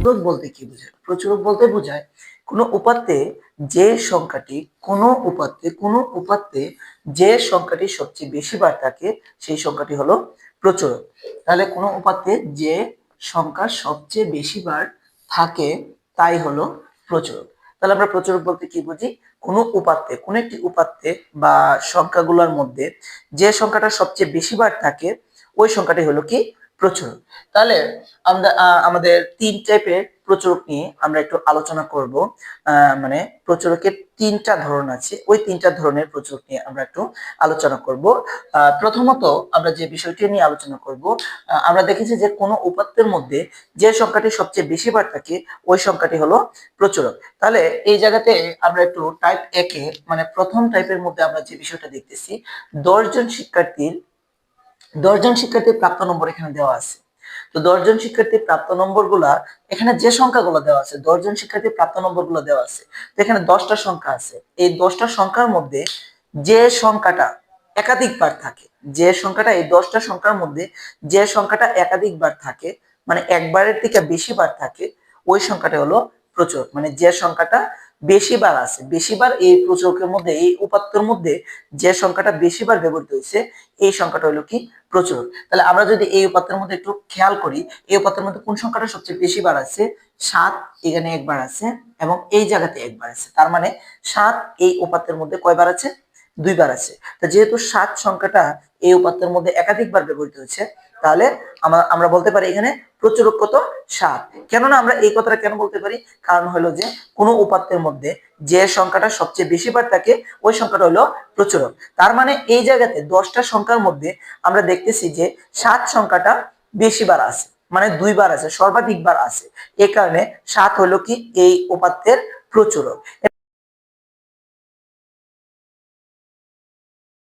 প্রচুরক বলতে কি বোঝায়? প্রচুরক বলতে বোঝায় কোনো উপাত্তে যে সংখ্যাটি যে সংখ্যাটি সবচেয়ে বেশি বার থাকে সেই সংখ্যাটি হলো প্রচুরক। তাহলে কোনো উপাত্তে যে সংখ্যা সবচেয়ে বেশি বার থাকে তাই হলো প্রচুরক। তাহলে আমরা প্রচুরক বলতে কি বুঝি? কোনো একটি উপাত্তে বা সংখ্যাগুলোর মধ্যে যে সংখ্যাটা সবচেয়ে বেশি বার থাকে ওই সংখ্যাটি হলো কি প্রচুরক। তাহলে আমরা আমাদের তিন টাইপের প্রচুরক নিয়ে আমরা একটু আলোচনা করব। মানে প্রচুরকের তিনটা ধরন আছে, ওই তিনটা ধরনের প্রচুরক নিয়ে আমরা একটু আলোচনা করব। প্রথমত আমরা যে বিষয়টি নিয়ে আলোচনা করব, আমরা দেখেছি যে কোনো উপাত্তের মধ্যে যে সংখ্যাটি সবচেয়ে বেশি বার থাকে ওই সংখ্যাটি হলো প্রচুরক। তাহলে এই জায়গাতে আমরা একটু টাইপ একে মানে প্রথম টাইপের মধ্যে আমরা যে বিষয়টা দেখতেছি, 10 জন শিক্ষার্থীর প্রাপ্ত নম্বর এখানে দেওয়া আছে। তো 10 জন শিক্ষার্থীর প্রাপ্ত নম্বর গুলা এখানে যে সংখ্যাগুলো দেওয়া আছে, 10 জন শিক্ষার্থীর প্রাপ্ত নম্বর গুলো দেওয়া আছে, তো এখানে 10টা সংখ্যা আছে। এই 10টা সংখ্যার মধ্যে যে সংখ্যাটা একাধিকবার থাকে, এই 10টা সংখ্যার মধ্যে যে সংখ্যাটা একাধিকবার থাকে, মানে একবারের থেকে বেশি বার থাকে, ওই সংখ্যাটা হলো প্রচুরক। মানে যে সংখ্যাটা বেশিবার আছে, বেশিবার এই প্রচুরকের মধ্যে, এই উপাত্তের মধ্যে যে সংখ্যাটা বেশিবার ব্যবহৃত হয়েছে এই সংখ্যাটা হলো কি প্রচুরক। তাহলে আমরা যদি এই উপাত্তের মধ্যে একটু খেয়াল করি, এই উপাত্তের মধ্যে কোন সংখ্যাটা সবচেয়ে বেশি বার আছে? 7 এখানে একবার আছে এবং এই জায়গাতে একবার আছে। তার মানে 7 এই উপাত্তের মধ্যে কয়বার আছে? দুইবার আছে। তো যেহেতু 7 সংখ্যাটা এই উপাত্তের মধ্যে একাধিকবার ব্যবহৃত হয়েছে, তাহলে আমরা বলতে পারি এখানে প্রচুরক কত? 7। কেননা আমরা এই কথাটা কেন বলতে পারি? কারণ হলো যে কোনো উপাত্তের মধ্যে যে সংখ্যাটা সবচেয়ে বেশি বার থাকে ওই সংখ্যাটা হলো প্রচুরক। তার মানে এই জায়গাতে 10টা সংখ্যার মধ্যে আমরা দেখতেছি যে 7 সংখ্যাটা বেশি বার আছে, মানে দুইবার আছে, সর্বাধিকবার আছে। এই কারণে 7 হলো কি এই উপাত্তের প্রচুরক।